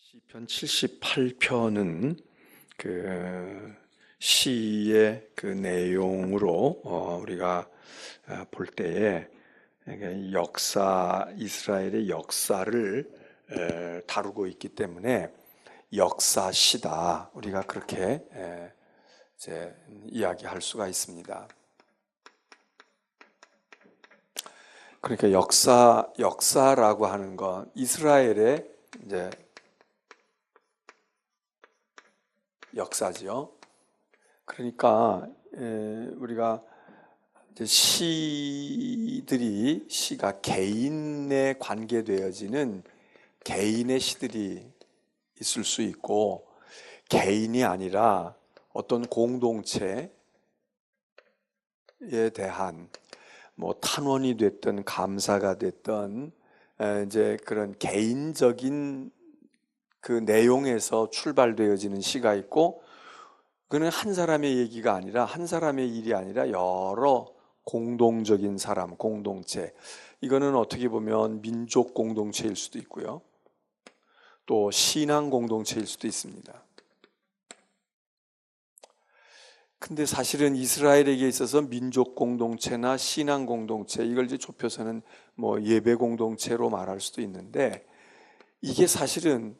시편 78편은 그 시의 그 내용으로 우리가 볼 때에 이스라엘의 역사를 다루고 있기 때문에 역사시다, 우리가 그렇게 이제 이야기할 수가 있습니다. 그러니까 역사라고 하는 건 이스라엘의 이제 역사지요. 그러니까 우리가 이제 시가 개인에 관계되어지는 개인의 시들이 있을 수 있고, 개인이 아니라 어떤 공동체에 대한 뭐 탄원이 됐든 감사가 됐든 이제 그런 개인적인 그 내용에서 출발되어지는 시가 있고, 그는 한 사람의 얘기가 아니라, 한 사람의 일이 아니라 여러 공동적인 사람, 공동체, 이거는 어떻게 보면 민족 공동체일 수도 있고요, 또 신앙 공동체일 수도 있습니다. 근데 사실은 이스라엘에게 있어서 민족 공동체나 신앙 공동체, 이걸 이제 좁혀서는 뭐 예배 공동체로 말할 수도 있는데, 이게 사실은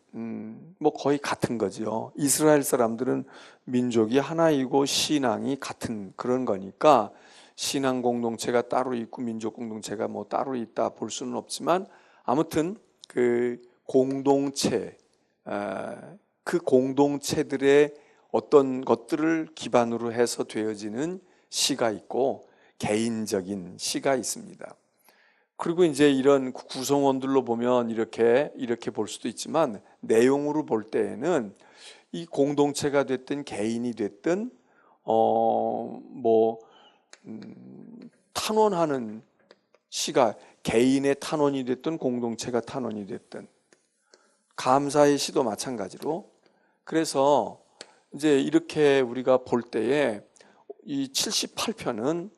뭐 거의 같은 거죠. 이스라엘 사람들은 민족이 하나이고 신앙이 같은 그런 거니까, 신앙 공동체가 따로 있고 민족 공동체가 뭐 따로 있다 볼 수는 없지만, 아무튼 그 공동체, 그 공동체들의 어떤 것들을 기반으로 해서 되어지는 시가 있고, 개인적인 시가 있습니다. 그리고 이제 이런 구성원들로 보면 이렇게 볼 수도 있지만, 내용으로 볼 때에는 이 공동체가 됐든 개인이 됐든 탄원하는 시가, 개인의 탄원이 됐든 공동체가 탄원이 됐든, 감사의 시도 마찬가지로. 그래서 이제 이렇게 우리가 볼 때에 이 78편은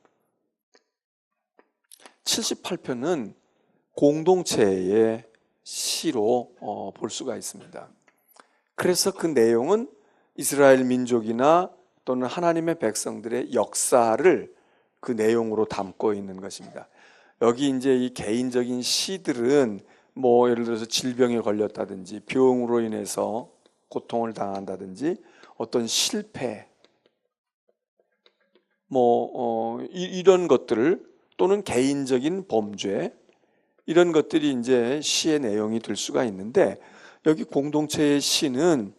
공동체의 시로 볼 수가 있습니다. 그래서 그 내용은 이스라엘 민족이나 또는 하나님의 백성들의 역사를 그 내용으로 담고 있는 것입니다. 여기 이제 이 개인적인 시들은 뭐 예를 들어서 질병에 걸렸다든지, 병으로 인해서 고통을 당한다든지, 어떤 실패, 이런 것들을, 또는 개인적인 범죄, 이런 것들이 이제 시의 내용이 될 수가 있는데, 여기 공동체의 시는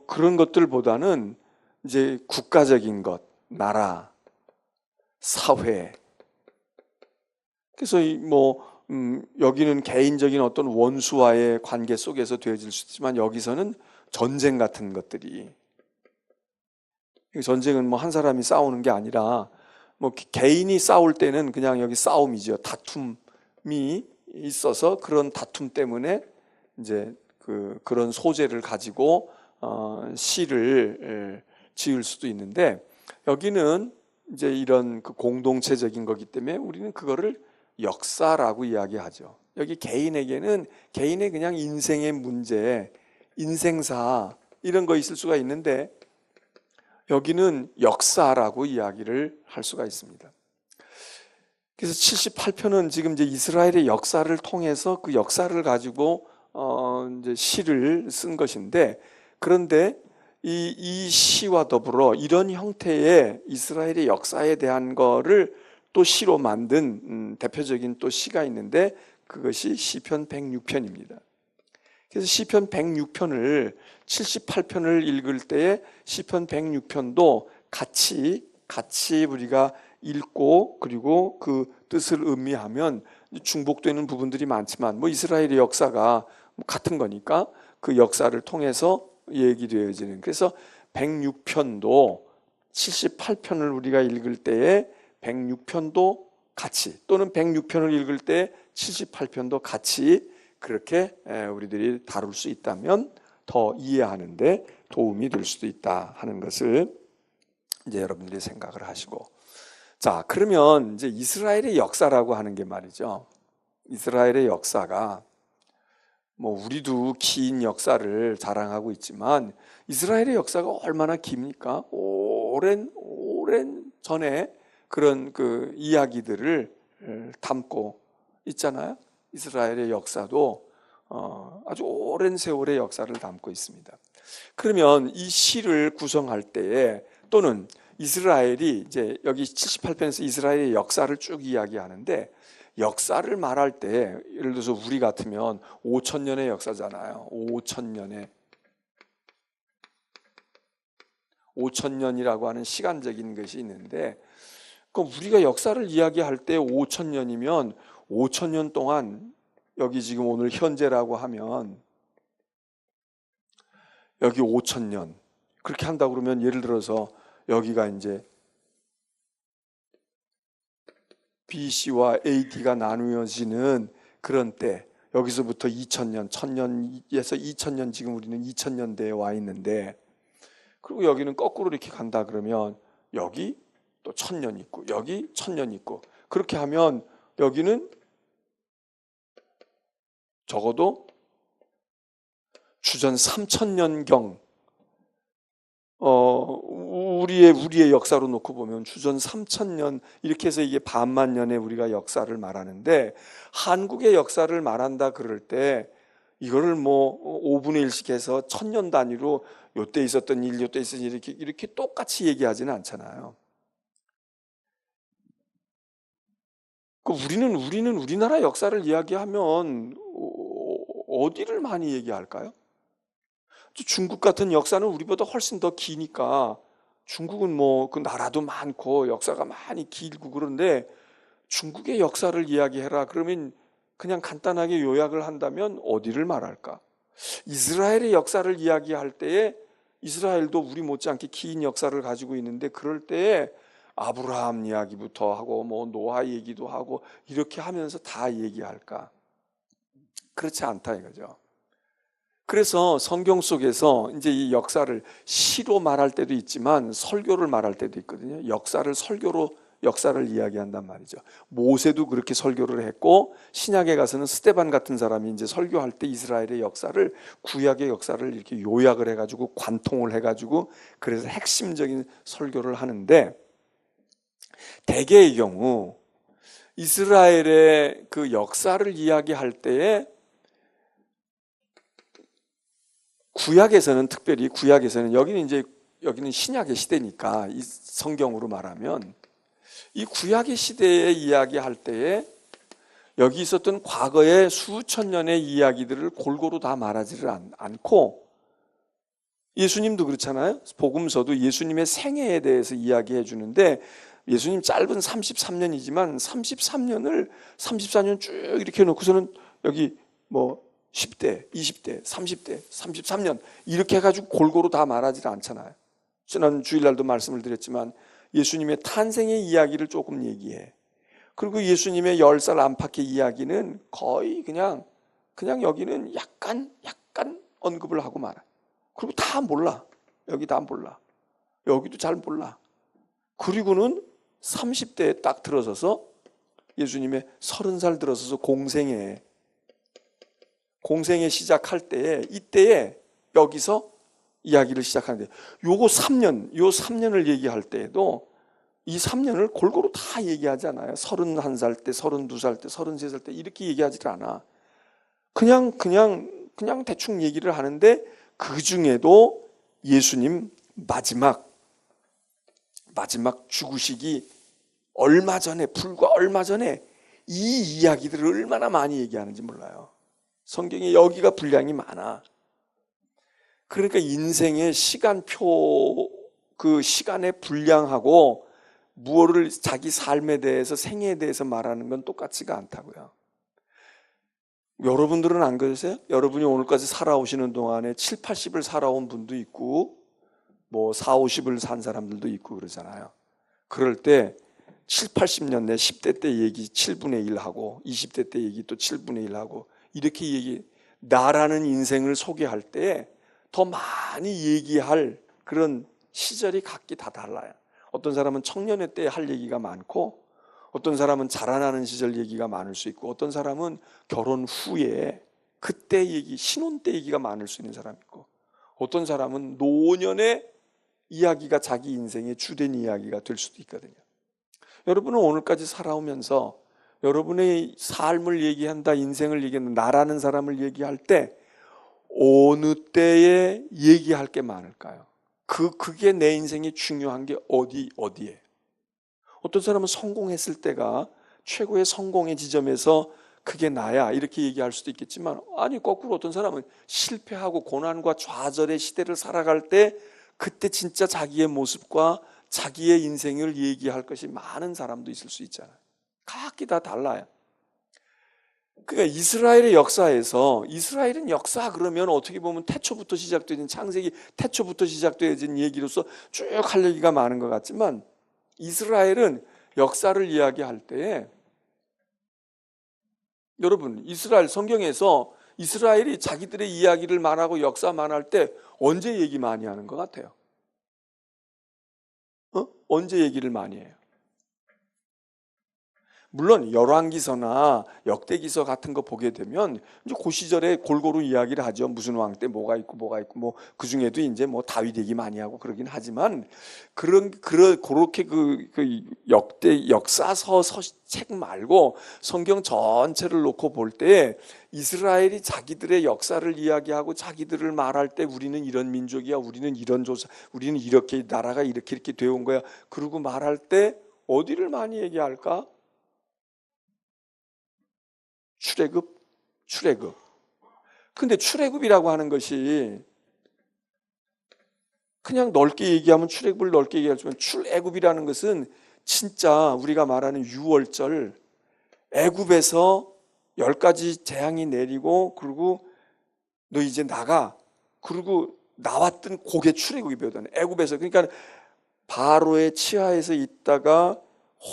그런 것들보다는 이제 국가적인 것, 나라, 사회. 그래서 여기는 개인적인 어떤 원수와의 관계 속에서 되어질 수 있지만, 여기서는 전쟁 같은 것들이, 전쟁은 뭐 한 사람이 싸우는 게 아니라 뭐 개인이 싸울 때는 그냥 여기 싸움이죠. 다툼이 있어서 그런 다툼 때문에 이제 그런 소재를 가지고 시를 지을 수도 있는데, 여기는 이제 이런 그 공동체적인 거기 때문에 우리는 그거를 역사라고 이야기하죠. 여기 개인에게는 개인의 그냥 인생의 문제, 인생사, 이런 거 있을 수가 있는데, 여기는 역사라고 이야기를 할 수가 있습니다. 그래서 78편은 지금 이제 이스라엘의 역사를 통해서 그 역사를 가지고 이제 시를 쓴 것인데, 그런데 이 시와 더불어 이런 형태의 이스라엘의 역사에 대한 거를 또 시로 만든 대표적인 또 시가 있는데, 그것이 시편 106편입니다. 그래서 시편 106편을 78편을 읽을 때에 시편 106편도 같이 우리가 읽고, 그리고 그 뜻을 음미하면 중복되는 부분들이 많지만, 뭐 이스라엘의 역사가 같은 거니까 그 역사를 통해서 얘기되어지는, 그래서 106편도 78편을 우리가 읽을 때에 106편도 같이, 또는 106편을 읽을 때 78편도 같이, 그렇게 우리들이 다룰 수 있다면 더 이해하는데 도움이 될 수도 있다 하는 것을 이제 여러분들이 생각을 하시고, 자, 그러면 이제 이스라엘의 역사라고 하는 게 말이죠, 이스라엘의 역사가 뭐 우리도 긴 역사를 자랑하고 있지만 이스라엘의 역사가 얼마나 깁니까? 오랜 전에 그런 그 이야기들을 담고 있잖아요. 이스라엘의 역사도 아주 오랜 세월의 역사를 담고 있습니다. 그러면 이 시를 구성할 때에 또는 이스라엘이 이제 여기 78편에서 이스라엘의 역사를 쭉 이야기하는데 역사를 말할 때 예를 들어서 우리 같으면 5,000년의 역사잖아요. 5,000년이라고 하는 시간적인 것이 있는데 우리가 역사를 이야기할 때 5,000년이면 5,000년 동안 여기 지금 오늘 현재라고 하면 여기 5,000년 그렇게 한다고 그러면 예를 들어서 여기가 이제 BC와 AD가 나누어지는 그런 때 여기서부터 2000년, 1000년에서 2000년 지금 우리는 2000년대에 와 있는데 그리고 여기는 거꾸로 이렇게 간다 그러면 여기 또 1000년 있고 여기 1000년 있고 그렇게 하면 여기는 적어도 주전 3000년경 우리의 역사로 놓고 보면 주전 3000년 이렇게 해서 이게 반만 년에 우리가 역사를 말하는데 한국의 역사를 말한다 그럴 때 이거를 뭐 5분의 1씩 해서 1000년 단위로 요때 있었던 일, 요때 있었던 일 이렇게 똑같이 얘기하지는 않잖아요. 우리는 우리나라 역사를 이야기하면 어디를 많이 얘기할까요? 중국 같은 역사는 우리보다 훨씬 더 기니까 중국은 뭐 그 나라도 많고 역사가 많이 길고 그런데 중국의 역사를 이야기해라 그러면 그냥 간단하게 요약을 한다면 어디를 말할까? 이스라엘의 역사를 이야기할 때에 이스라엘도 우리 못지않게 긴 역사를 가지고 있는데 그럴 때에 아브라함 이야기부터 하고 뭐 노아 얘기도 하고 이렇게 하면서 다 얘기할까? 그렇지 않다 이거죠. 그래서 성경 속에서 이제 이 역사를 시로 말할 때도 있지만 설교를 말할 때도 있거든요. 역사를 이야기한단 말이죠. 모세도 그렇게 설교를 했고 신약에 가서는 스데반 같은 사람이 이제 설교할 때 이스라엘의 역사를 구약의 역사를 이렇게 요약을 해가지고 관통을 해가지고 그래서 핵심적인 설교를 하는데 대개의 경우 이스라엘의 그 역사를 이야기할 때에 특별히 구약에서는 여기는 신약의 시대니까 이 성경으로 말하면 이 구약의 시대에 이야기할 때에 여기 있었던 과거의 수천 년의 이야기들을 골고루 다 말하지를 않고 예수님도 그렇잖아요. 복음서도 예수님의 생애에 대해서 이야기해 주는데 예수님 짧은 33년이지만 34년 쭉 이렇게 놓고서는 여기 뭐 10대, 20대, 30대, 33년 이렇게 해가지고 골고루 다 말하지 않잖아요. 지난 주일날도 말씀을 드렸지만 예수님의 탄생의 이야기를 조금 얘기해. 그리고 예수님의 10살 안팎의 이야기는 거의 그냥 여기는 약간 언급을 하고 말아. 그리고 다 몰라. 여기 다 몰라. 여기도 잘 몰라. 그리고는 30대에 딱 들어서서 예수님의 30살 들어서서 공생에 시작할 때에 이때에 여기서 이야기를 시작하는데 요 3년을 얘기할 때에도 이 3년을 골고루 다 얘기하지 않아요. 31살 때, 32살 때, 33살 때 이렇게 얘기하지 않아. 그냥 대충 얘기를 하는데 그 중에도 예수님 마지막 죽으시기 불과 얼마 전에 이 이야기들을 얼마나 많이 얘기하는지 몰라요. 성경에 여기가 분량이 많아. 그러니까 인생의 시간표, 그 시간의 분량하고 무엇을 자기 삶에 대해서 생애에 대해서 말하는 건 똑같지가 않다고요. 여러분들은 안 그러세요? 여러분이 오늘까지 살아오시는 동안에 7, 80을 살아온 분도 있고 뭐 4, 50을 산 사람들도 있고 그러잖아요. 그럴 때 7, 80년 내 10대 때 얘기 7분의 1 하고 20대 때 얘기 또 7분의 1 하고 이렇게 나라는 인생을 소개할 때 더 많이 얘기할 그런 시절이 각기 다 달라요. 어떤 사람은 청년의 때 할 얘기가 많고 어떤 사람은 자라나는 시절 얘기가 많을 수 있고 어떤 사람은 결혼 후에 그때 얘기, 신혼 때 얘기가 많을 수 있는 사람이 있고, 어떤 사람은 노년의 이야기가 자기 인생의 주된 이야기가 될 수도 있거든요. 여러분은 오늘까지 살아오면서 여러분의 삶을 얘기한다, 인생을 얘기한다, 나라는 사람을 얘기할 때 어느 때에 얘기할 게 많을까요? 그게 내 인생에 중요한 게 어디에? 어떤 사람은 성공했을 때가 최고의 성공의 지점에서 그게 나야 이렇게 얘기할 수도 있겠지만, 아니 거꾸로 어떤 사람은 실패하고 고난과 좌절의 시대를 살아갈 때 그때 진짜 자기의 모습과 자기의 인생을 얘기할 것이 많은 사람도 있을 수 있잖아요. 각기 다 달라요. 그러니까 이스라엘의 역사에서, 이스라엘은 역사 그러면 어떻게 보면 태초부터 시작되는, 창세기 태초부터 시작되어진 얘기로서 쭉 할 얘기가 많은 것 같지만, 이스라엘은 역사를 이야기할 때에, 여러분 이스라엘 성경에서 이스라엘이 자기들의 이야기를 말하고 역사 말할 때 언제 얘기 많이 하는 것 같아요? 언제 얘기를 많이 해요? 물론 열왕기서나 역대기서 같은 거 보게 되면 이제 그 시절에 골고루 이야기를 하죠. 무슨 왕 때 뭐가 있고 뭐 그 중에도 이제 뭐 다윗 얘기 많이 하고 그러긴 하지만, 그렇게 그 역대 역사서 책 말고 성경 전체를 놓고 볼 때 이스라엘이 자기들의 역사를 이야기하고 자기들을 말할 때 우리는 이런 민족이야, 우리는 이런 조사, 우리는 이렇게 나라가 이렇게 되어 온 거야, 그러고 말할 때 어디를 많이 얘기할까? 출애굽. 근데 출애굽이라고 하는 것이 그냥 넓게 얘기하면 출애굽을 넓게 얘기하지만, 출애굽이라는 것은 진짜 우리가 말하는 유월절, 애굽에서 10가지 재앙이 내리고, 그리고 너 이제 나가, 그리고 나왔던 그게 출애굽이거든. 애굽에서, 그러니까 바로의 치하에서 있다가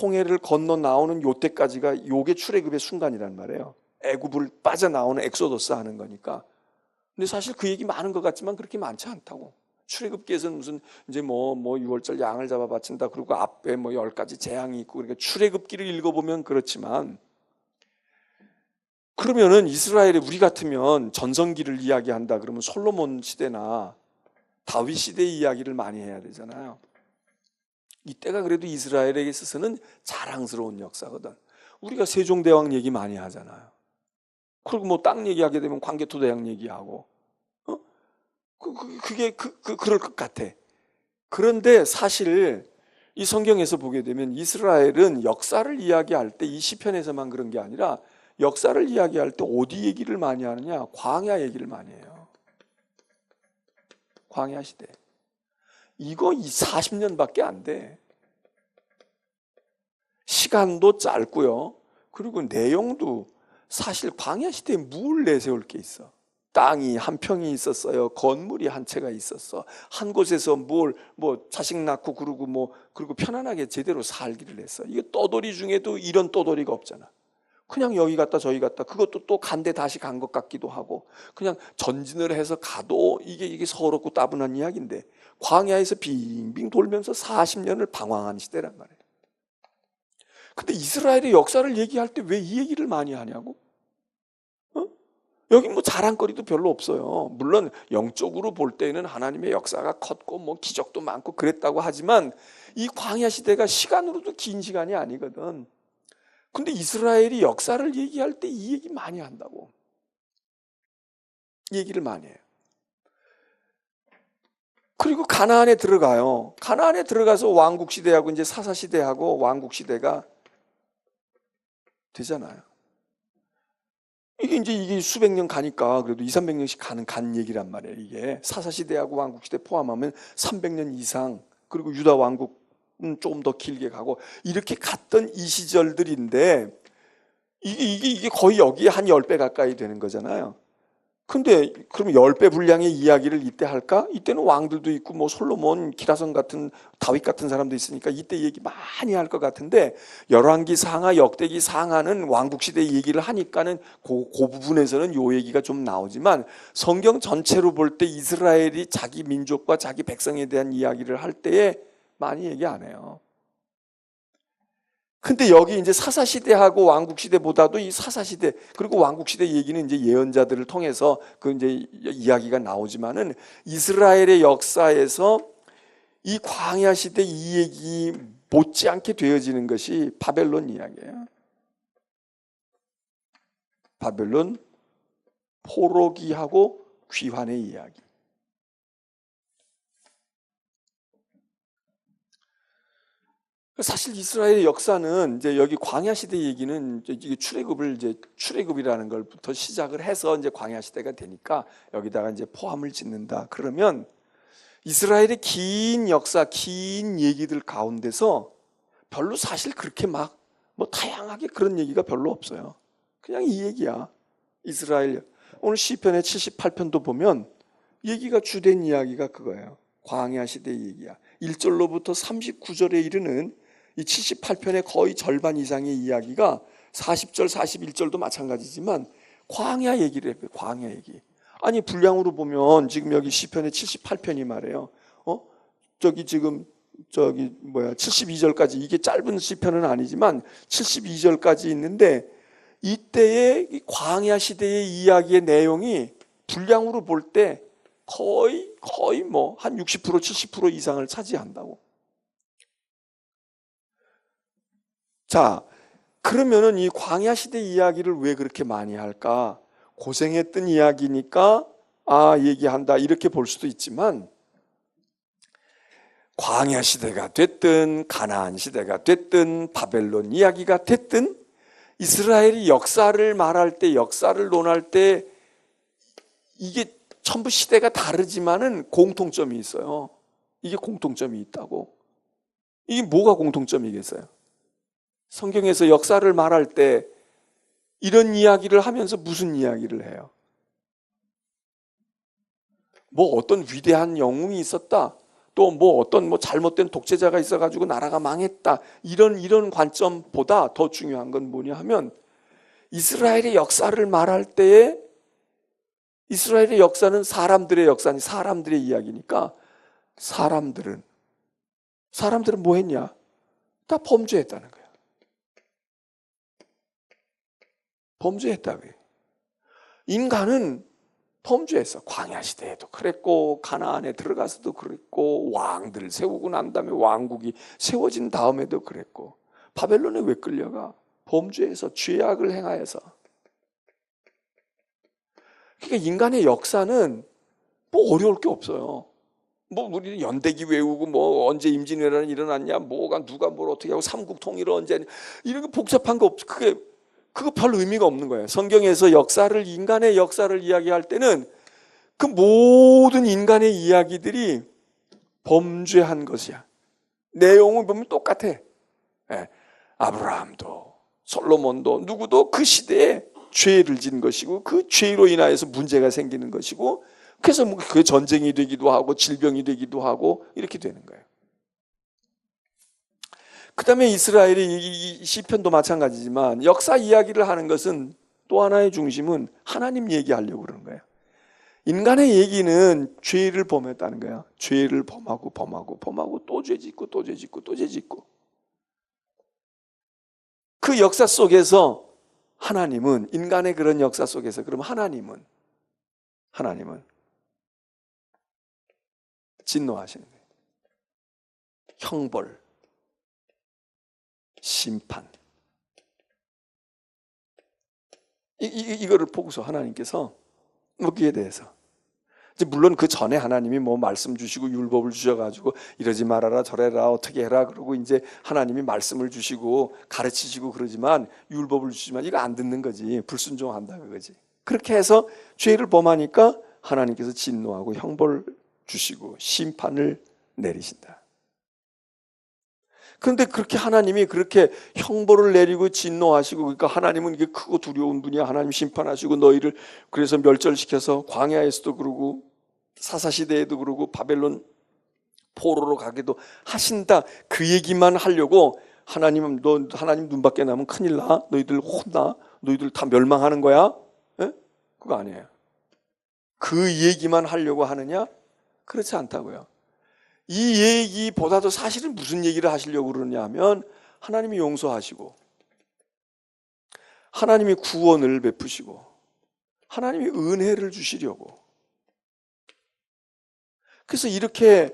홍해를 건너 나오는 요때까지가 요게 출애굽의 순간이란 말이에요. 애굽을 빠져나오는 엑소더스 하는 거니까. 근데 사실 그 얘기 많은 것 같지만 그렇게 많지 않다고. 출애굽기에서는 무슨 이제 뭐 6월절 양을 잡아 바친다, 그리고 앞에 뭐 10가지 재앙이 있고, 그러니까 출애굽기를 읽어보면 그렇지만, 그러면은 이스라엘에 우리 같으면 전성기를 이야기한다 그러면 솔로몬 시대나 다윗 시대의 이야기를 많이 해야 되잖아요. 이때가 그래도 이스라엘에 있어서는 자랑스러운 역사거든. 우리가 세종대왕 얘기 많이 하잖아요. 그리고 뭐 땅 얘기하게 되면 광개토대왕 얘기하고, 그럴 것 같아. 그런데 사실 이 성경에서 보게 되면 이스라엘은 역사를 이야기할 때, 이 시편에서만 그런 게 아니라 역사를 이야기할 때 어디 얘기를 많이 하느냐? 광야 얘기를 많이 해요. 광야 시대. 이거 40년밖에 안 돼. 시간도 짧고요. 그리고 내용도 사실 광야 시대에 뭘 내세울 게 있어? 땅이 한 평이 있었어요. 건물이 한 채가 있었어. 한 곳에서 뭐 자식 낳고 그리고 편안하게 제대로 살기를 했어. 이게 떠돌이 중에도 이런 떠돌이가 없잖아. 그냥 여기 갔다 저기 갔다, 그것도 또 간데 다시 간 것 같기도 하고, 그냥 전진을 해서 가도 이게 서럽고 따분한 이야기인데, 광야에서 빙빙 돌면서 40년을 방황한 시대란 말이에요. 근데 이스라엘의 역사를 얘기할 때 왜 이 얘기를 많이 하냐고? 여기 뭐 자랑거리도 별로 없어요. 물론 영적으로 볼 때는 하나님의 역사가 컸고 뭐 기적도 많고 그랬다고 하지만, 이 광야 시대가 시간으로도 긴 시간이 아니거든. 근데 이스라엘이 역사를 얘기할 때 이 얘기 많이 한다고. 이 얘기를 많이 해요. 그리고 가나안에 들어가요. 가나안에 들어가서 왕국 시대하고 이제 사사 시대하고 왕국 시대가 되잖아요. 이게 수백 년 가니까 그래도 200~300년씩 간 얘기란 말이에요. 이게 사사 시대하고 왕국 시대 포함하면 300년 이상, 그리고 유다 왕국은 조금 더 길게 가고, 이렇게 갔던 이 시절들인데, 이게 거의 여기에 한 10배 가까이 되는 거잖아요. 근데 그럼 10배 분량의 이야기를 이때 할까? 이때는 왕들도 있고 뭐 솔로몬, 기라성 같은, 다윗 같은 사람도 있으니까 이때 얘기 많이 할 것 같은데, 열왕기 상하, 역대기 상하는 왕국 시대 얘기를 하니까는 그 부분에서는 요 얘기가 좀 나오지만, 성경 전체로 볼 때 이스라엘이 자기 민족과 자기 백성에 대한 이야기를 할 때에 많이 얘기 안 해요. 근데 여기 이제 사사시대하고 왕국시대보다도 이 사사시대, 그리고 왕국시대 얘기는 이제 예언자들을 통해서 그 이제 이야기가 나오지만은 이스라엘의 역사에서 이 광야 시대 이 얘기 못지않게 되어지는 것이 바벨론 이야기예요. 바벨론 포로기하고 귀환의 이야기. 사실 이스라엘의 역사는 이제 여기 광야 시대 얘기는 이게 출애굽이라는 걸부터 시작을 해서 이제 광야 시대가 되니까 여기다가 이제 포함을 짓는다. 그러면 이스라엘의 긴 역사, 긴 얘기들 가운데서 별로 사실 그렇게 막 뭐 다양하게 그런 얘기가 별로 없어요. 그냥 이 얘기야. 이스라엘. 오늘 시편의 78편도 보면 얘기가 주된 이야기가 그거예요. 광야 시대 얘기야. 1절로부터 39절에 이르는 이 78편의 거의 절반 이상의 이야기가 40절, 41절도 마찬가지지만 광야 얘기를 해요. 광야 얘기. 아니 분량으로 보면 지금 여기 시편의 78편이 말해요. 저기 지금 72절까지, 이게 짧은 시편은 아니지만 72절까지 있는데 이때의 이 광야 시대의 이야기의 내용이 분량으로 볼 때 거의 뭐 한 60% 70% 이상을 차지한다고. 자, 그러면은 이 광야 시대 이야기를 왜 그렇게 많이 할까? 고생했던 이야기니까 얘기한다 이렇게 볼 수도 있지만, 광야 시대가 됐든 가나안 시대가 됐든 바벨론 이야기가 됐든 이스라엘이 역사를 말할 때, 역사를 논할 때 이게 전부 시대가 다르지만은 공통점이 있어요. 이게 공통점이 있다고. 이게 뭐가 공통점이겠어요? 성경에서 역사를 말할 때 이런 이야기를 하면서 무슨 이야기를 해요? 뭐 어떤 위대한 영웅이 있었다. 또 뭐 어떤 잘못된 독재자가 있어가지고 나라가 망했다. 이런 관점보다 더 중요한 건 뭐냐 하면, 이스라엘의 역사를 말할 때에 이스라엘의 역사는 사람들의 역사니 사람들의 이야기니까 사람들은 뭐 했냐? 다 범죄했다는 거야. 범죄했다고요. 인간은 범죄했어. 광야 시대에도 그랬고 가나안에 들어가서도 그랬고 왕들을 세우고 난 다음에 왕국이 세워진 다음에도 그랬고, 바벨론에 왜 끌려가? 범죄해서, 죄악을 행하여서. 그러니까 인간의 역사는 뭐 어려울 게 없어요. 뭐 우리는 연대기 외우고 뭐 언제 임진왜란이 일어났냐, 뭐가 누가 뭘 어떻게 하고 삼국 통일을 언제 했냐, 이런 거 복잡한 거 없어. 그거 별 의미가 없는 거예요. 성경에서 인간의 역사를 이야기할 때는 그 모든 인간의 이야기들이 범죄한 것이야. 내용을 보면 똑같아. 아브라함도 솔로몬도 누구도 그 시대에 죄를 진 것이고 그 죄로 인하여서 문제가 생기는 것이고, 그래서 뭐 그게 전쟁이 되기도 하고 질병이 되기도 하고 이렇게 되는 거예요. 그 다음에 이스라엘의 이 시편도 마찬가지지만 역사 이야기를 하는 것은 또 하나의 중심은 하나님 얘기하려고 그러는 거예요. 인간의 얘기는 죄를 범했다는 거야. 죄를 범하고 또 죄 짓고 또 죄 짓고 또 죄 짓고. 그 역사 속에서 하나님은, 인간의 그런 역사 속에서 그럼 하나님은 진노하시는 거예요. 형벌, 심판. 이거를 보고서 하나님께서 거기에 대해서, 이제 물론 그 전에 하나님이 뭐 말씀 주시고 율법을 주셔가지고 이러지 말아라 저래라 어떻게 해라 그러고 이제 하나님이 말씀을 주시고 가르치시고 그러지만, 율법을 주시지만 이거 안 듣는 거지. 불순종한다 그거지. 그렇게 해서 죄를 범하니까 하나님께서 진노하고 형벌 주시고 심판을 내리신다. 그런데 그렇게 하나님이 그렇게 형벌을 내리고 진노하시고, 그러니까 하나님은 이게 크고 두려운 분이야. 하나님 심판하시고 너희를 그래서 멸절시켜서 광야에서도 그러고 사사시대에도 그러고 바벨론 포로로 가게도 하신다. 그 얘기만 하려고 하나님 눈 밖에 나면 큰일 나. 너희들 혼나. 너희들 다 멸망하는 거야. 에? 그거 아니에요. 그 얘기만 하려고 하느냐? 그렇지 않다고요. 이 얘기보다도 사실은 무슨 얘기를 하시려고 그러냐 하면, 하나님이 용서하시고 하나님이 구원을 베푸시고 하나님이 은혜를 주시려고. 그래서 이렇게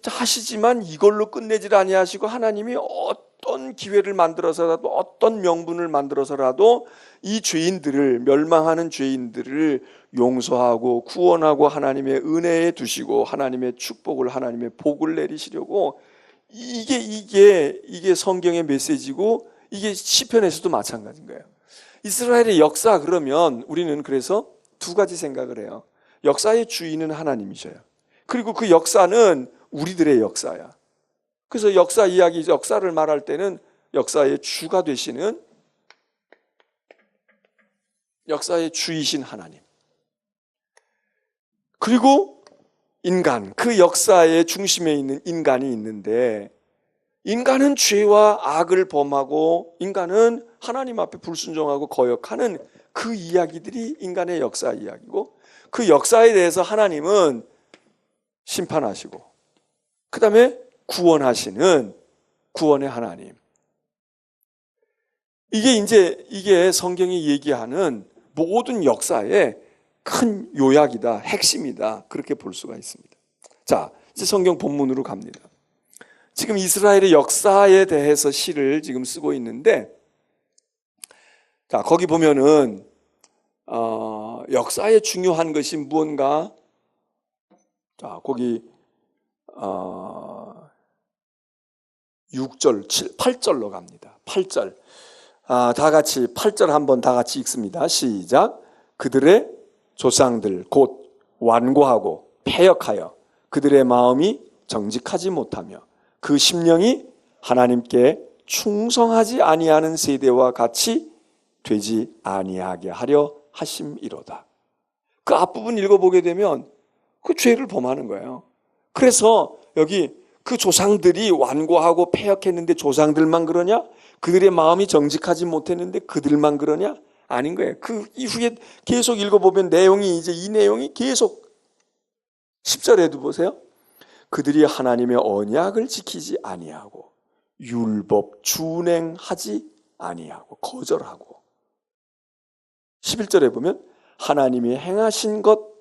하시지만 이걸로 끝내질 아니하시고 하나님이 어떤 기회를 만들어서라도 어떤 명분을 만들어서라도 이 죄인들을, 멸망하는 죄인들을 용서하고 구원하고 하나님의 은혜에 두시고 하나님의 축복을, 하나님의 복을 내리시려고. 이게 성경의 메시지고 이게 시편에서도 마찬가지인 거예요. 이스라엘의 역사, 그러면 우리는 그래서 두 가지 생각을 해요. 역사의 주인은 하나님이셔요. 그리고 그 역사는 우리들의 역사야. 그래서 역사 이야기, 역사를 말할 때는 역사의 주가 되시는, 역사의 주이신 하나님, 그리고 인간, 그 역사의 중심에 있는 인간이 있는데, 인간은 죄와 악을 범하고 인간은 하나님 앞에 불순종하고 거역하는 그 이야기들이 인간의 역사 이야기고, 그 역사에 대해서 하나님은 심판하시고 그 다음에 구원하시는 구원의 하나님. 이게 성경이 얘기하는 모든 역사의 큰 요약이다, 핵심이다, 그렇게 볼 수가 있습니다. 자, 이제 성경 본문으로 갑니다. 지금 이스라엘의 역사에 대해서 시를 지금 쓰고 있는데, 자, 거기 보면은 역사에 중요한 것이 무언가. 자, 거기 6절, 8절로 갑니다. 8절. 다 같이 8절 한번 다 같이 읽습니다. 시작. 그들의 조상들 곧 완고하고 패역하여 그들의 마음이 정직하지 못하며 그 심령이 하나님께 충성하지 아니하는 세대와 같이 되지 아니하게 하려 하심이로다. 그 앞부분 읽어보게 되면 그 죄를 범하는 거예요. 그래서 여기 그 조상들이 완고하고 패역했는데 조상들만 그러냐? 그들의 마음이 정직하지 못했는데 그들만 그러냐? 아닌 거예요. 그 이후에 계속 읽어보면 이 내용이 계속 10절에도 보세요. 그들이 하나님의 언약을 지키지 아니하고 율법 준행하지 아니하고 거절하고, 11절에 보면 하나님이 행하신 것,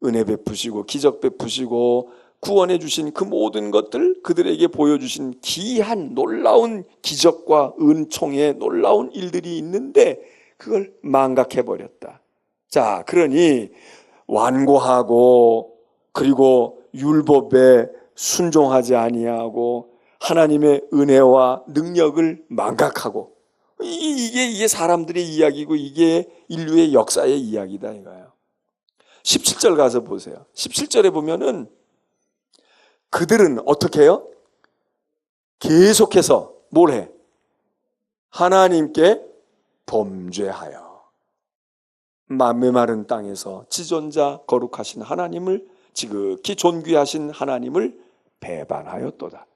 은혜 베푸시고 기적 베푸시고 구원해 주신 그 모든 것들, 그들에게 보여주신 기이한 놀라운 기적과 은총의 놀라운 일들이 있는데 그걸 망각해버렸다. 자, 그러니 완고하고 그리고 율법에 순종하지 아니하고 하나님의 은혜와 능력을 망각하고, 이게 사람들의 이야기고 이게 인류의 역사의 이야기다 이거예요. 17절 가서 보세요. 17절에 보면은 그들은 어떻게 해요? 계속해서 뭘 해? 하나님께 범죄하여 메마른 땅에서 지존자 거룩하신 하나님을, 지극히 존귀하신 하나님을 배반하였도다.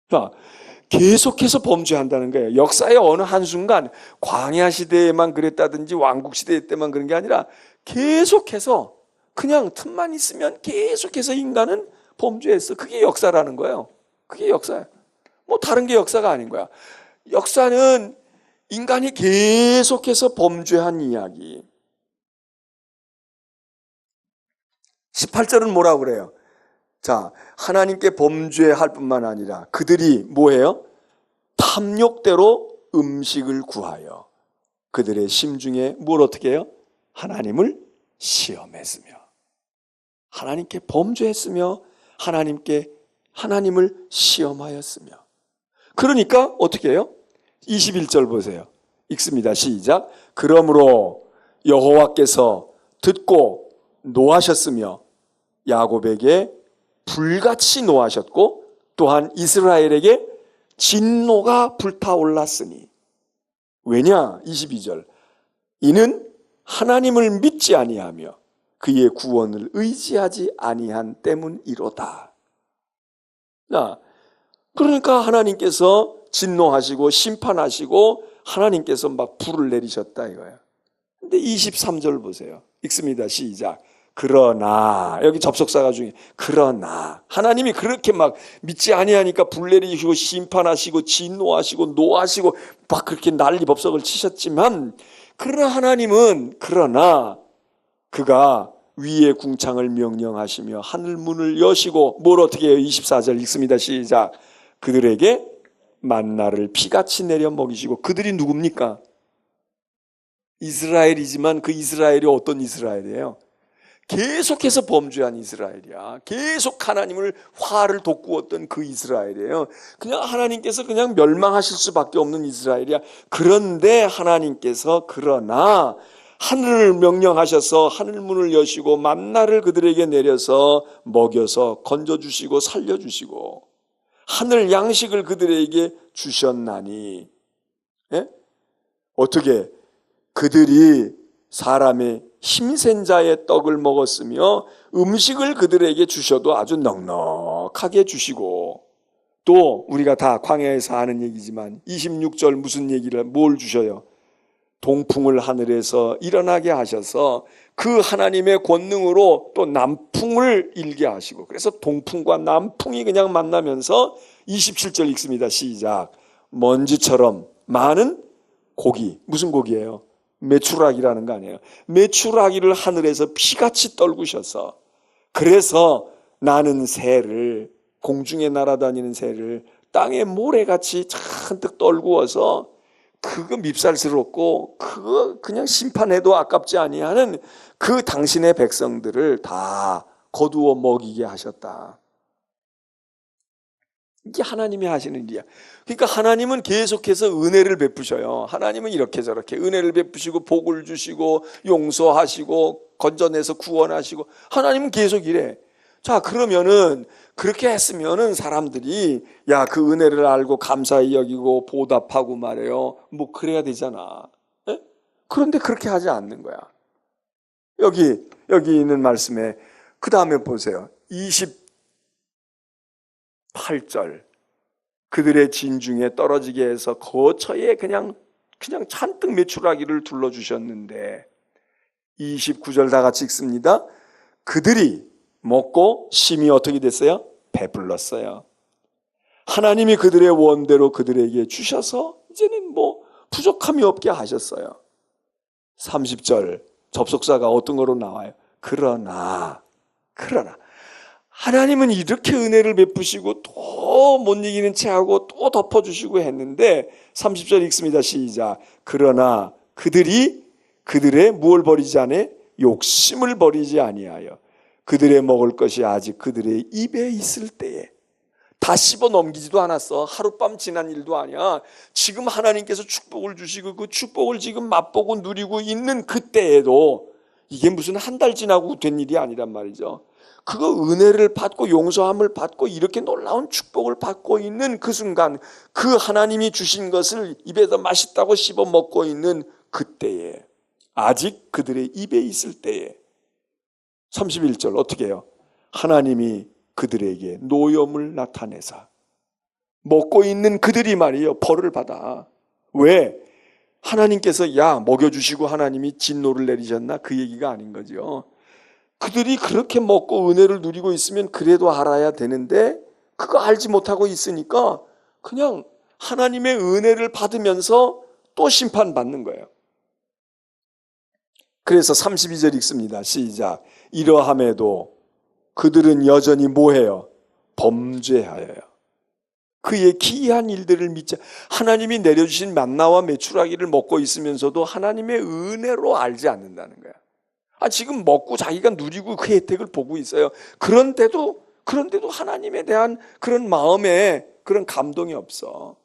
자, 계속해서 범죄한다는 거예요. 역사의 어느 한순간 광야 시대에만 그랬다든지 왕국 시대 때만 그런 게 아니라 계속해서 그냥 틈만 있으면 계속해서 인간은 범죄했어. 그게 역사라는 거예요. 그게 역사예요. 뭐 다른 게 역사가 아닌 거야. 역사는 인간이 계속해서 범죄한 이야기. 18절은 뭐라고 그래요? 자, 하나님께 범죄할 뿐만 아니라 그들이 뭐예요? 탐욕대로 음식을 구하여 그들의 심중에 뭘 어떻게 해요? 하나님을 시험했으며, 하나님께 범죄했으며 하나님을 시험하였으며. 그러니까 어떻게 해요? 21절 보세요. 읽습니다. 시작. 그러므로 여호와께서 듣고 노하셨으며 야곱에게 불같이 노하셨고 또한 이스라엘에게 진노가 불타올랐으니. 왜냐? 22절. 이는 하나님을 믿지 아니하며 그의 구원을 의지하지 아니한 때문이로다. 자, 그러니까 하나님께서 진노하시고 심판하시고 하나님께서 막 불을 내리셨다 이거예요. 근데 23절 보세요. 읽습니다. 시작. 그러나 여기 접속사가 중요해. 그러나 하나님이 그렇게 막 믿지 아니하니까 불내리시고 심판하시고 진노하시고 노하시고 막 그렇게 난리법석을 치셨지만, 그러나 하나님은 그러나 그가 위의 궁창을 명령하시며 하늘 문을 여시고 뭘 어떻게 해요? 24절 읽습니다. 시작. 그들에게 만나를 피같이 내려 먹이시고. 그들이 누굽니까? 이스라엘이지만 그 이스라엘이 어떤 이스라엘이에요? 계속해서 범죄한 이스라엘이야. 계속 하나님을 화를 돋구었던 그 이스라엘이에요. 그냥 하나님께서 그냥 멸망하실 수밖에 없는 이스라엘이야. 그런데 하나님께서 그러나 하늘을 명령하셔서 하늘문을 여시고 만나를 그들에게 내려서 먹여서 건져주시고 살려주시고 하늘 양식을 그들에게 주셨나니, 예? 어떻게 그들이 사람의 힘센 자의 떡을 먹었으며 음식을 그들에게 주셔도 아주 넉넉하게 주시고, 또 우리가 다 광야에서 하는 얘기지만 26절 무슨 얘기를 뭘 주셔요? 동풍을 하늘에서 일어나게 하셔서 그 하나님의 권능으로 또 남풍을 일게 하시고, 그래서 동풍과 남풍이 그냥 만나면서 27절 읽습니다. 시작. 먼지처럼 많은 고기, 무슨 고기예요? 메추라기라는 거 아니에요. 메추라기를 하늘에서 피같이 떨구셔서, 그래서 나는 새를, 공중에 날아다니는 새를 땅에 모래같이 잔뜩 떨구어서 그거 밉살스럽고 그거 그냥 심판해도 아깝지 아니하는 그 당신의 백성들을 다 거두어 먹이게 하셨다. 이게 하나님이 하시는 일이야. 그러니까 하나님은 계속해서 은혜를 베푸셔요. 하나님은 이렇게 저렇게 은혜를 베푸시고 복을 주시고 용서하시고 건져내서 구원하시고, 하나님은 계속 이래. 자, 그러면은 그렇게 했으면은 사람들이 야, 그 은혜를 알고 감사히 여기고 보답하고 말해요. 뭐 그래야 되잖아. 에? 그런데 그렇게 하지 않는 거야. 여기 있는 말씀에 그 다음에 보세요. 28절. 그들의 진중에 떨어지게 해서 거처에 그냥 잔뜩 메추라기를 둘러주셨는데, 29절 다 같이 읽습니다. 그들이 먹고 심히 어떻게 됐어요? 배불렀어요. 하나님이 그들의 원대로 그들에게 주셔서 이제는 뭐 부족함이 없게 하셨어요. 30절 접속사가 어떤 거로 나와요? 그러나 하나님은 이렇게 은혜를 베푸시고 또 못 이기는 채하고 또 덮어주시고 했는데, 30절 읽습니다. 시작. 그러나 그들이 그들의 무엇을 버리지 않아? 욕심을 버리지 아니하여 그들의 먹을 것이 아직 그들의 입에 있을 때에, 다 씹어 넘기지도 않았어. 하룻밤 지난 일도 아니야. 지금 하나님께서 축복을 주시고 그 축복을 지금 맛보고 누리고 있는 그때에도, 이게 무슨 한 달 지나고 된 일이 아니란 말이죠. 그거 은혜를 받고 용서함을 받고 이렇게 놀라운 축복을 받고 있는 그 순간, 그 하나님이 주신 것을 입에서 맛있다고 씹어 먹고 있는 그때에, 아직 그들의 입에 있을 때에, 31절 어떻게 해요? 하나님이 그들에게 노염을 나타내사 먹고 있는 그들이 말이에요, 벌을 받아. 왜? 하나님께서 야 먹여주시고 하나님이 진노를 내리셨나? 그 얘기가 아닌 거죠. 그들이 그렇게 먹고 은혜를 누리고 있으면 그래도 알아야 되는데, 그거 알지 못하고 있으니까 그냥 하나님의 은혜를 받으면서 또 심판받는 거예요. 그래서 32절 읽습니다. 시작. 이러함에도 그들은 여전히 뭐해요? 범죄하여요. 그의 기이한 일들을 믿자. 하나님이 내려주신 만나와 메추라기를 먹고 있으면서도 하나님의 은혜로 알지 않는다는 거야. 지금 먹고 자기가 누리고 그 혜택을 보고 있어요. 그런데도 하나님에 대한 그런 마음에 그런 감동이 없어.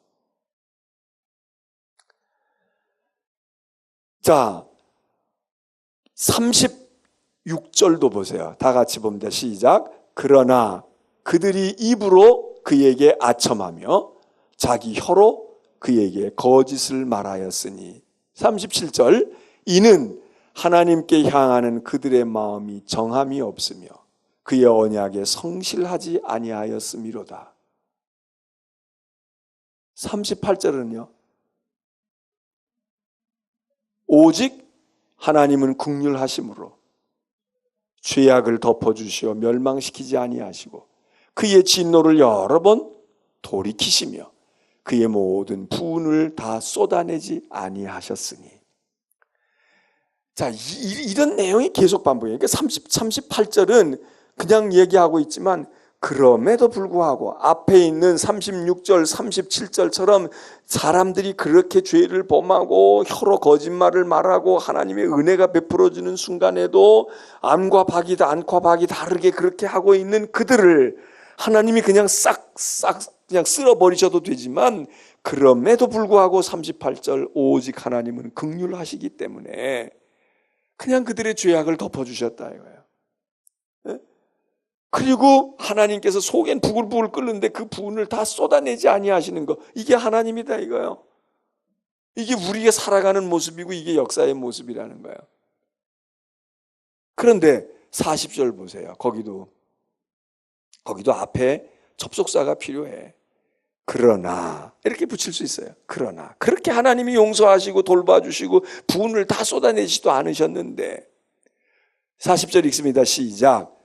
자, 36절도 보세요. 다 같이 봅니다. 시작. 그러나 그들이 입으로 그에게 아첨하며 자기 혀로 그에게 거짓을 말하였으니. 37절. 이는 하나님께 향하는 그들의 마음이 정함이 없으며 그의 언약에 성실하지 아니하였음이로다. 38절은요. 오직 하나님은 긍휼하심으로 죄악을 덮어주시어 멸망시키지 아니하시고 그의 진노를 여러 번 돌이키시며 그의 모든 분을 다 쏟아내지 아니하셨으니. 자, 이런 내용이 계속 반복해요. 그러니까 38절은 그냥 얘기하고 있지만 그럼에도 불구하고 앞에 있는 36절, 37절처럼 사람들이 그렇게 죄를 범하고 혀로 거짓말을 말하고 하나님의 은혜가 베풀어지는 순간에도 안과 박이 다르게 그렇게 하고 있는 그들을 하나님이 그냥 싹 그냥 쓸어버리셔도 되지만 그럼에도 불구하고 38절 오직 하나님은 긍휼하시기 때문에 그냥 그들의 죄악을 덮어주셨다 이거예요. 그리고 하나님께서 속엔 부글부글 끓는데 그 분을 다 쏟아내지 아니하시는 거, 이게 하나님이다 이거예요. 이게 우리가 살아가는 모습이고 이게 역사의 모습이라는 거예요. 그런데 40절 보세요. 거기도 앞에 접속사가 필요해. 그러나 이렇게 붙일 수 있어요. 그러나 그렇게 하나님이 용서하시고 돌봐주시고 분을 다 쏟아내지도 않으셨는데 40절 읽습니다. 시작.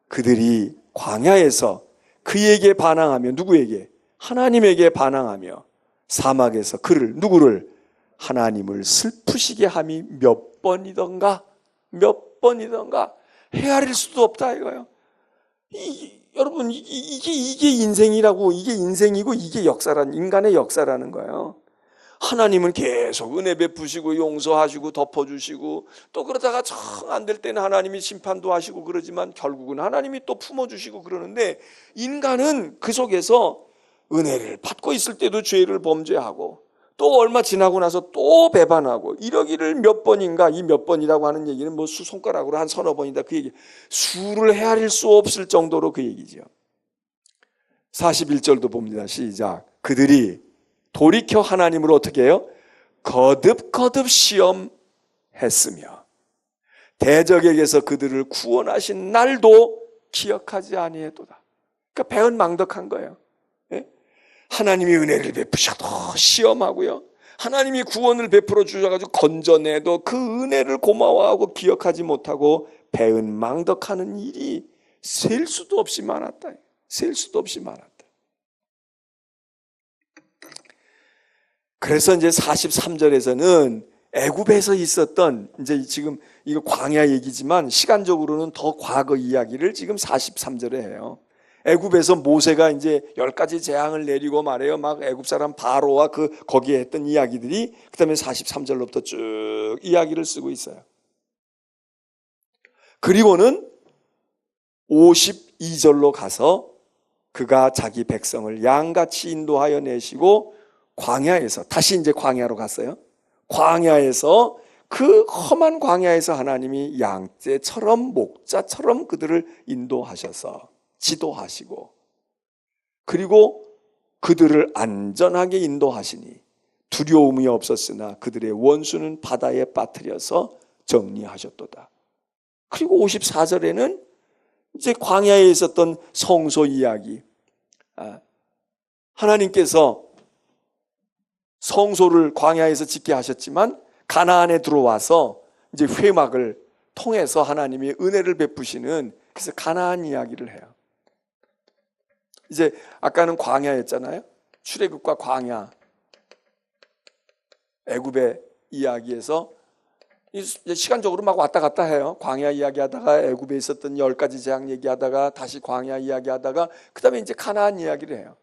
그들이 광야에서 그에게 반항하며, 누구에게? 하나님에게 반항하며 사막에서 누구를? 하나님을 슬프시게 함이 몇 번이던가 헤아릴 수도 없다 이거예요. 여러분 이게 인생이라고, 이게 인생이고 이게 역사란, 인간의 역사라는 거예요. 하나님은 계속 은혜 베푸시고 용서하시고 덮어주시고 또 그러다가 정 안 될 때는 하나님이 심판도 하시고 그러지만 결국은 하나님이 또 품어주시고 그러는데 인간은 그 속에서 은혜를 받고 있을 때도 죄를 범죄하고 또 얼마 지나고 나서 또 배반하고 이러기를 몇 번인가, 이 몇 번이라고 하는 얘기는 뭐 손가락으로 한 서너 번이다 그 얘기, 수를 헤아릴 수 없을 정도로 그 얘기죠. 41절도 봅니다. 시작. 그들이 돌이켜 하나님을 어떻게 해요? 거듭 시험했으며 대적에게서 그들을 구원하신 날도 기억하지 아니했도다. 그러니까 배은망덕한 거예요. 예? 하나님이 은혜를 베푸셔도 시험하고요, 하나님이 구원을 베풀어 주셔가지고 건져내도 그 은혜를 고마워하고 기억하지 못하고 배은망덕하는 일이 셀 수도 없이 많았다. 셀 수도 없이 많았다. 그래서 이제 43절에서는 애굽에서 있었던, 이제 지금 이거 광야 얘기지만 시간적으로는 더 과거 이야기를 지금 43절에 해요. 애굽에서 모세가 이제 10가지 재앙을 내리고 말해요. 막 애굽 사람 바로와 거기에 했던 이야기들이 그다음에 43절로부터 쭉 이야기를 쓰고 있어요. 그리고는 52절로 가서 그가 자기 백성을 양같이 인도하여 내시고 광야에서, 다시 이제 광야로 갔어요. 광야에서, 그 험한 광야에서 하나님이 양떼처럼 목자처럼 그들을 인도하셔서 지도하시고, 그리고 그들을 안전하게 인도하시니 두려움이 없었으나 그들의 원수는 바다에 빠뜨려서 정리하셨도다. 그리고 54절에는 이제 광야에 있었던 성소 이야기, 하나님께서 성소를 광야에서 짓게 하셨지만 가나안에 들어와서 이제 회막을 통해서 하나님이 은혜를 베푸시는, 그래서 가나안 이야기를 해요. 이제 아까는 광야였잖아요. 출애굽과 광야, 애굽의 이야기에서 시간적으로 막 왔다 갔다 해요. 광야 이야기하다가 애굽에 있었던 10가지 재앙 얘기하다가 다시 광야 이야기하다가 그다음에 이제 가나안 이야기를 해요.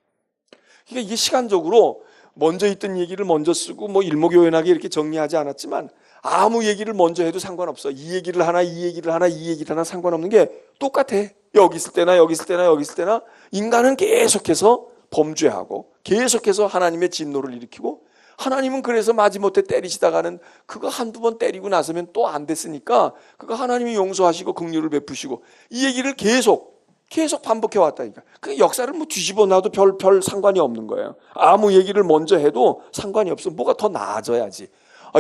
그러니까 이게 시간적으로 먼저 있던 얘기를 먼저 쓰고 뭐 일목요연하게 이렇게 정리하지 않았지만 아무 얘기를 먼저 해도 상관없어. 이 얘기를 하나 상관없는 게 똑같아. 여기 있을 때나 인간은 계속해서 범죄하고 계속해서 하나님의 진노를 일으키고, 하나님은 그래서 마지못해 때리시다가는 그거 한두 번 때리고 나서면 또 안 됐으니까 그거 하나님이 용서하시고 긍휼을 베푸시고, 이 얘기를 계속 반복해 왔다니까. 그 역사를 뭐 뒤집어 놔도 별 상관이 없는 거예요. 아무 얘기를 먼저 해도 상관이 없어. 뭐가 더 나아져야지.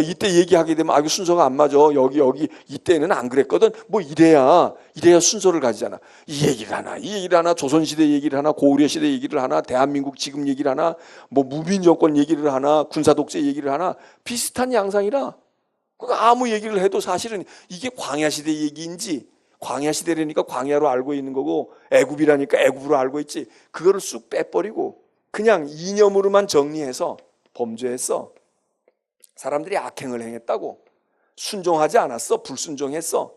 이때 얘기하게 되면 이거 순서가 안 맞아. 여기 이때는 안 그랬거든. 뭐 이래야 순서를 가지잖아. 이 얘기를 하나, 조선시대 얘기를 하나, 고구려시대 얘기를 하나, 대한민국 지금 얘기를 하나, 뭐 무민정권 얘기를 하나, 군사독재 얘기를 하나, 비슷한 양상이라 아무 얘기를 해도 사실은 이게 광야시대 얘기인지 광야 시대라니까 광야로 알고 있는 거고 애굽이라니까 애굽으로 알고 있지. 그거를 쑥 빼버리고 그냥 이념으로만 정리해서 범죄했어. 사람들이 악행을 행했다고. 순종하지 않았어. 불순종했어.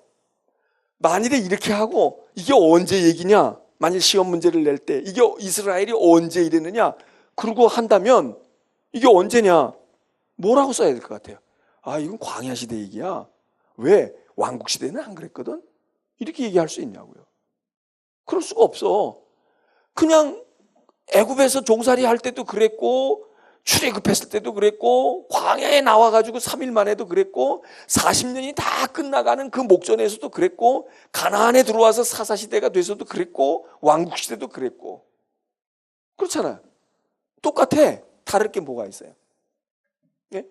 만일에 이렇게 하고 이게 언제 얘기냐? 만일 시험 문제를 낼 때 이게 이스라엘이 언제 이랬느냐? 그러고 한다면 이게 언제냐? 뭐라고 써야 될 것 같아요? 아, 이건 광야 시대 얘기야. 왜? 왕국 시대는 안 그랬거든? 이렇게 얘기할 수 있냐고요. 그럴 수가 없어. 그냥 애굽에서 종살이 할 때도 그랬고 출애굽했을 때도 그랬고 광야에 나와가지고 3일 만에도 그랬고 40년이 다 끝나가는 그 목전에서도 그랬고 가나안에 들어와서 사사시대가 돼서도 그랬고 왕국시대도 그랬고 그렇잖아요. 똑같아. 다를 게 뭐가 있어요? 예?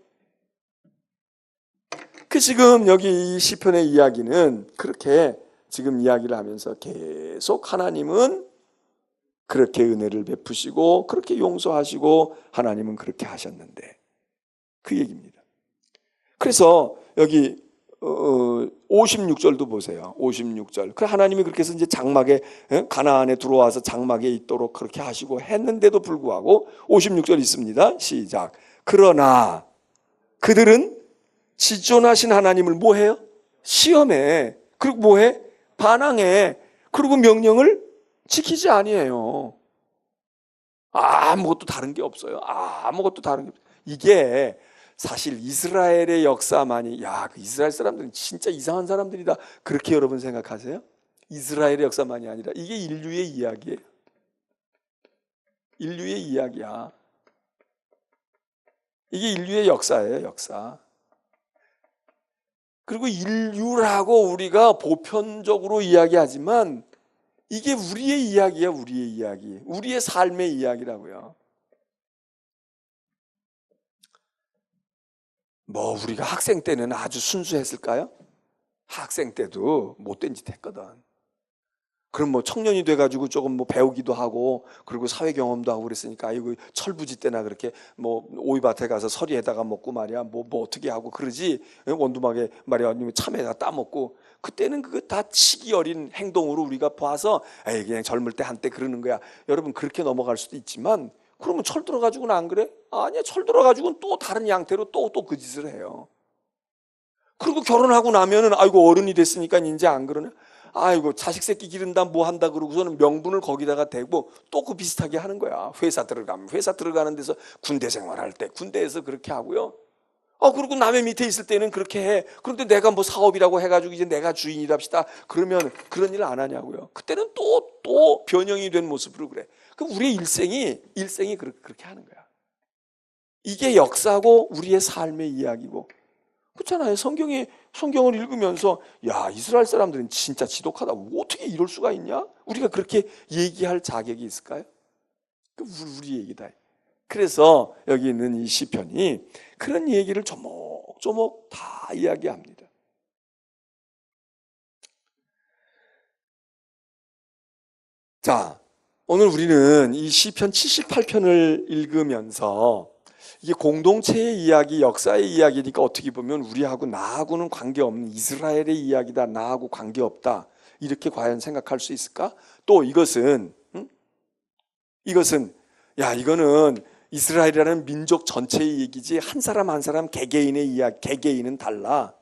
그 지금 여기 이 시편의 이야기는 그렇게 지금 이야기를 하면서 계속 하나님은 그렇게 은혜를 베푸시고 그렇게 용서하시고 하나님은 그렇게 하셨는데 그 얘기입니다. 그래서 여기 56절도 보세요. 56절. 그 하나님이 그렇게 해서 이제 장막에 가나안에 들어와서 장막에 있도록 그렇게 하시고 했는데도 불구하고 56절 있습니다. 시작. 그러나 그들은 지존하신 하나님을 뭐해요? 시험해. 그리고 뭐해? 반항해. 그리고 명령을 지키지 아니에요. 아무것도 다른 게 없어요. 아무것도 다른 게 없어요. 이게 사실 이스라엘의 역사만이 그 이스라엘 사람들은 진짜 이상한 사람들이다. 그렇게 여러분 생각하세요? 이스라엘의 역사만이 아니라 이게 인류의 이야기예요. 인류의 이야기야. 이게 인류의 역사예요, 역사. 그리고 인류라고 우리가 보편적으로 이야기하지만 이게 우리의 이야기야, 우리의 이야기. 우리의 삶의 이야기라고요. 뭐 우리가 학생 때는 아주 순수했을까요? 학생 때도 못된 짓 했거든. 그럼 뭐 청년이 돼가지고 조금 뭐 배우기도 하고 그리고 사회 경험도 하고 그랬으니까 아이고 철부지 때나 그렇게 뭐 오이밭에 가서 서리에다가 먹고 말이야 뭐 어떻게 하고 그러지. 원두막에 말이야 아니면 참외에다 따먹고 그때는 그거 다 치기 어린 행동으로 우리가 봐서 에이 그냥 젊을 때 한때 그러는 거야. 여러분 그렇게 넘어갈 수도 있지만 그러면 철 들어가지고는 안 그래? 아니야, 철 들어가지고는 또 다른 양태로 또 그 짓을 해요. 그리고 결혼하고 나면은 아이고 어른이 됐으니까 이제 안 그러네. 아이고 자식 새끼 기른다 뭐 한다 그러고서는 명분을 거기다가 대고 또 그 비슷하게 하는 거야. 회사 들어가면 회사 들어가는 데서 군대 생활할 때 군대에서 그렇게 하고요. 그리고 남의 밑에 있을 때는 그렇게 해. 그런데 내가 뭐 사업이라고 해가지고 이제 내가 주인이랍시다. 그러면 그런 일 안 하냐고요. 그때는 또 변형이 된 모습으로 그래. 그럼 우리의 일생이 그렇게 하는 거야. 이게 역사고 우리의 삶의 이야기고. 그렇잖아요. 성경을 읽으면서 야 이스라엘 사람들은 진짜 지독하다. 어떻게 이럴 수가 있냐? 우리가 그렇게 얘기할 자격이 있을까요? 우리 얘기다. 그래서 여기 있는 이 시편이 그런 얘기를 조목조목 다 이야기합니다. 자, 오늘 우리는 이 시편 78편을 읽으면서 이게 공동체의 이야기, 역사의 이야기니까 어떻게 보면 우리하고 나하고는 관계없는 이스라엘의 이야기다. 나하고 관계없다. 이렇게 과연 생각할 수 있을까? 또 이거는 이거는 이스라엘이라는 민족 전체의 얘기지 한 사람 한 사람 개개인의 이야기, 개개인은 달라.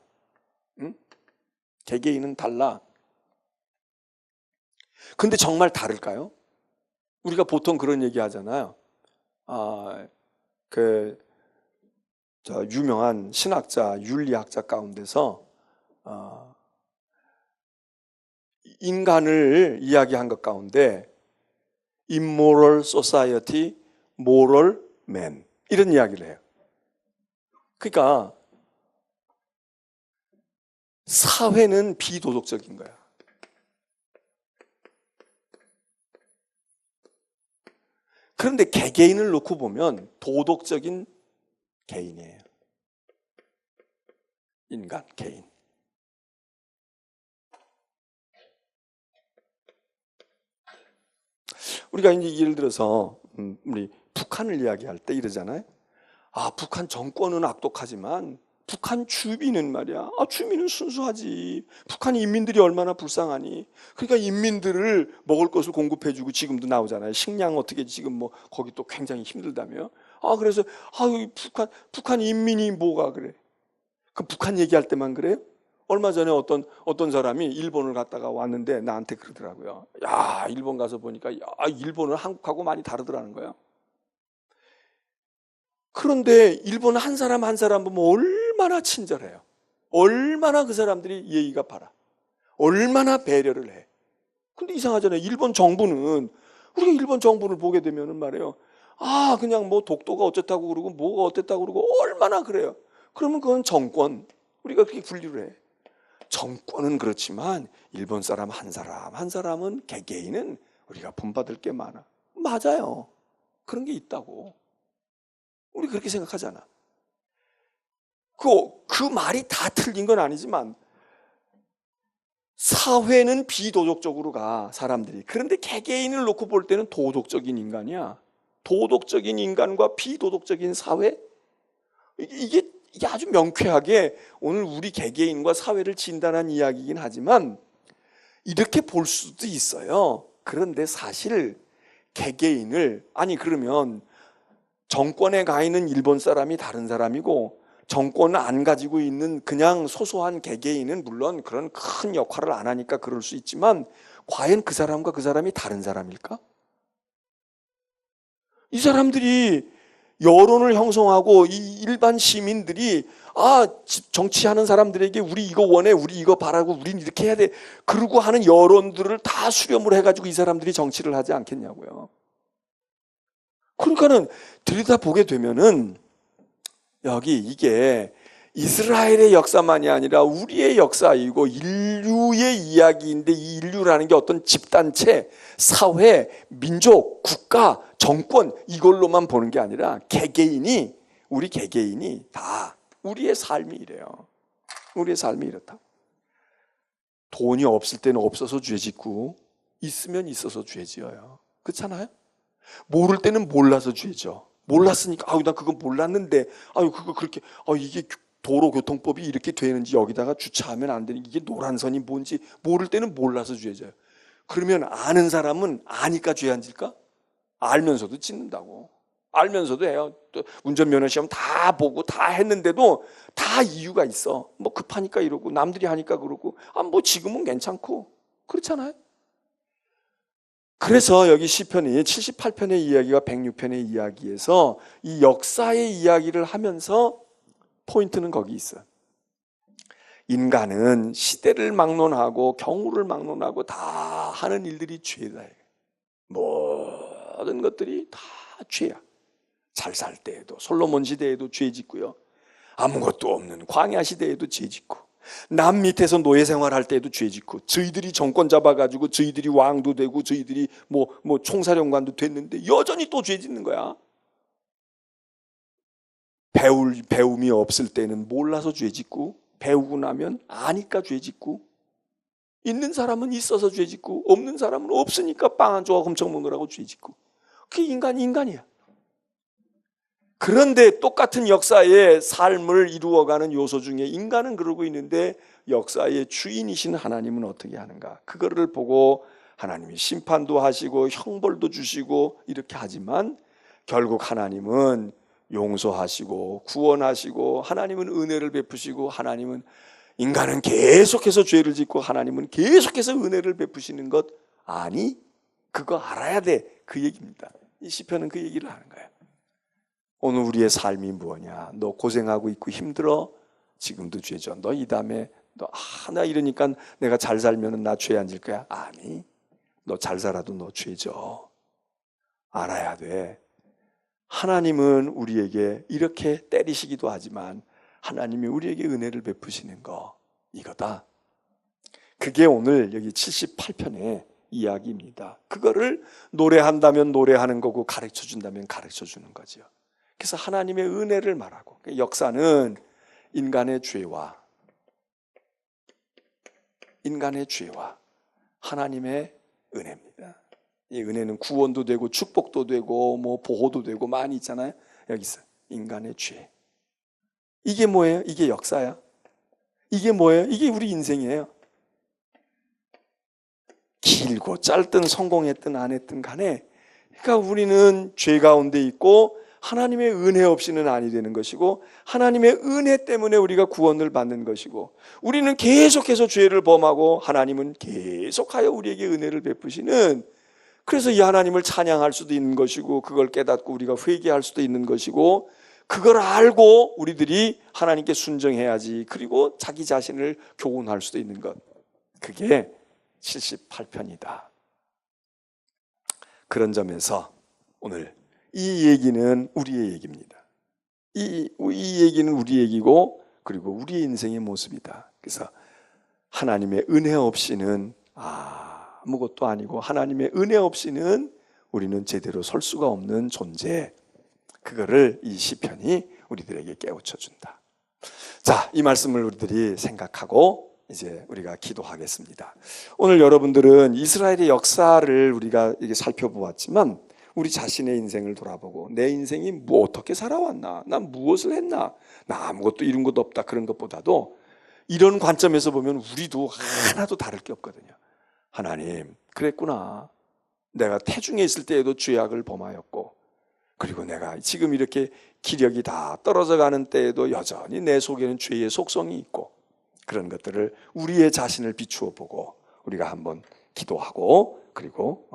개개인은 달라. 근데 정말 다를까요? 우리가 보통 그런 얘기 하잖아요. 유명한 신학자, 윤리학자 가운데서 인간을 이야기한 것 가운데 immoral society, moral man 이런 이야기를 해요. 그러니까 사회는 비도덕적인 거야. 그런데 개개인을 놓고 보면 도덕적인 개인이에요. 인간, 개인. 우리가 이제 예를 들어서 우리 북한을 이야기할 때 이러잖아요. 북한 정권은 악독하지만 북한 주민은 말이야. 주민은 순수하지. 북한 인민들이 얼마나 불쌍하니. 그러니까 인민들을 먹을 것을 공급해주고 지금도 나오잖아요. 식량 어떻게 지금 뭐 거기 또 굉장히 힘들다며. 그래서 북한 인민이 뭐가 그래? 그 북한 얘기할 때만 그래요? 얼마 전에 어떤 사람이 일본을 갔다가 왔는데 나한테 그러더라고요. 야, 일본 가서 보니까 일본은 한국하고 많이 다르더라는 거예요. 그런데 일본 한 사람 한 사람 보면 얼마나 친절해요. 얼마나 그 사람들이 예의가 바라. 얼마나 배려를 해. 근데 이상하잖아요. 일본 정부는, 우리가 일본 정부를 보게 되면은 말이에요. 그냥 뭐 독도가 어쨌다고 그러고 뭐가 어땠다고 그러고 얼마나 그래요. 그러면 그건 정권. 우리가 그렇게 분류를 해. 정권은 그렇지만 일본 사람 한 사람 한 사람은 개개인은 우리가 본받을 게 많아. 맞아요. 그런 게 있다고. 우리 그렇게 생각하잖아. 그 말이 다 틀린 건 아니지만 사회는 비도덕적으로 가, 사람들이. 그런데 개개인을 놓고 볼 때는 도덕적인 인간이야. 도덕적인 인간과 비도덕적인 사회? 이게 아주 명쾌하게 오늘 우리 개개인과 사회를 진단한 이야기이긴 하지만 이렇게 볼 수도 있어요. 그런데 사실 개개인을, 그러면 정권에 가 있는 일본 사람이 다른 사람이고 정권을 안 가지고 있는 그냥 소소한 개개인은 물론 그런 큰 역할을 안 하니까 그럴 수 있지만 과연 그 사람과 그 사람이 다른 사람일까? 이 사람들이 여론을 형성하고 이 일반 시민들이 정치하는 사람들에게 우리 이거 원해, 우리 이거 바라고, 우린 이렇게 해야 돼, 그러고 하는 여론들을 다 수렴을 해가지고 이 사람들이 정치를 하지 않겠냐고요. 그러니까는 들여다보게 되면은 여기 이게 이스라엘의 역사만이 아니라 우리의 역사이고 인류의 이야기인데, 이 인류라는 게 어떤 집단체, 사회, 민족, 국가, 정권 이걸로만 보는 게 아니라 우리 개개인이 다 우리의 삶이 이래요. 우리의 삶이 이렇다. 돈이 없을 때는 없어서 죄 짓고 있으면 있어서 죄 지어요. 그렇잖아요? 모를 때는 몰라서 죄죠. 몰랐으니까 나 그거 몰랐는데 그거 그렇게 이게 도로교통법이 이렇게 되는지, 여기다가 주차하면 안 되는, 이게 노란선이 뭔지 모를 때는 몰라서 죄져요. 그러면 아는 사람은 아니까 죄 안 질까? 알면서도 짓는다고. 알면서도 해요. 또 운전면허 시험 다 보고 다 했는데도 다 이유가 있어. 뭐 급하니까 이러고, 남들이 하니까 그러고, 뭐 지금은 괜찮고. 그렇잖아요. 그래서 여기 시편이 78편의 이야기와 106편의 이야기에서 이 역사의 이야기를 하면서 포인트는 거기 있어요. 인간은 시대를 막론하고 경우를 막론하고 다 하는 일들이 죄다. 모든 것들이 다 죄야. 잘 살 때에도, 솔로몬 시대에도 죄 짓고요. 아무것도 없는 광야 시대에도 죄 짓고, 남 밑에서 노예 생활할 때에도 죄 짓고, 저희들이 정권 잡아가지고 저희들이 왕도 되고 저희들이 뭐 총사령관도 됐는데 여전히 또 죄 짓는 거야. 배움이 없을 때는 몰라서 죄 짓고, 배우고 나면 아니까 죄 짓고, 있는 사람은 있어서 죄 짓고, 없는 사람은 없으니까 빵 한 조각 훔쳐 먹으라고 죄 짓고. 그게 인간이야. 그런데 똑같은 역사의 삶을 이루어가는 요소 중에 인간은 그러고 있는데 역사의 주인이신 하나님은 어떻게 하는가? 그거를 보고 하나님이 심판도 하시고 형벌도 주시고 이렇게 하지만 결국 하나님은 용서하시고 구원하시고, 하나님은 은혜를 베푸시고, 하나님은, 인간은 계속해서 죄를 짓고 하나님은 계속해서 은혜를 베푸시는 것 아니? 그거 알아야 돼. 그 얘기입니다. 이 시편은 그 얘기를 하는 거예요. 오늘 우리의 삶이 뭐냐? 너 고생하고 있고 힘들어? 지금도 죄죠. 너 이 다음에 나 이러니까 내가 잘 살면 나 죄 안 질 거야? 아니, 너 잘 살아도 너 죄죠. 알아야 돼. 하나님은 우리에게 이렇게 때리시기도 하지만 하나님이 우리에게 은혜를 베푸시는 거, 이거다. 그게 오늘 여기 78편의 이야기입니다. 그거를 노래한다면 노래하는 거고, 가르쳐준다면 가르쳐주는 거죠. 그래서 하나님의 은혜를 말하고, 역사는 인간의 죄와 하나님의 은혜입니다. 이 은혜는 구원도 되고 축복도 되고 뭐 보호도 되고 많이 있잖아요. 여기 있어요. 인간의 죄. 이게 뭐예요? 이게 역사야. 이게 뭐예요? 이게 우리 인생이에요. 길고 짧든 성공했든 안 했든 간에, 그러니까 우리는 죄 가운데 있고 하나님의 은혜 없이는 아니 되는 것이고, 하나님의 은혜 때문에 우리가 구원을 받는 것이고, 우리는 계속해서 죄를 범하고 하나님은 계속하여 우리에게 은혜를 베푸시는, 그래서 이 하나님을 찬양할 수도 있는 것이고, 그걸 깨닫고 우리가 회개할 수도 있는 것이고, 그걸 알고 우리들이 하나님께 순종해야지, 그리고 자기 자신을 교훈할 수도 있는 것, 그게 78편이다. 그런 점에서 오늘 이 얘기는 우리의 얘기입니다. 이 얘기는 우리 얘기고, 그리고 우리의 인생의 모습이다. 그래서 하나님의 은혜 없이는 아무것도 아니고, 하나님의 은혜 없이는 우리는 제대로 설 수가 없는 존재, 그거를 이 시편이 우리들에게 깨우쳐 준다. 자, 이 말씀을 우리들이 생각하고 이제 우리가 기도하겠습니다. 오늘 여러분들은 이스라엘의 역사를 우리가 이게 살펴보았지만, 우리 자신의 인생을 돌아보고 내 인생이 뭐 어떻게 살아왔나, 난 무엇을 했나, 나 아무것도 이룬 것도 없다, 그런 것보다도 이런 관점에서 보면 우리도 하나도 다를 게 없거든요. 하나님, 그랬구나. 내가 태중에 있을 때에도 죄악을 범하였고, 그리고 내가 지금 이렇게 기력이 다 떨어져 가는 때에도 여전히 내 속에는 죄의 속성이 있고, 그런 것들을 우리의 자신을 비추어 보고 우리가 한번 기도하고, 그리고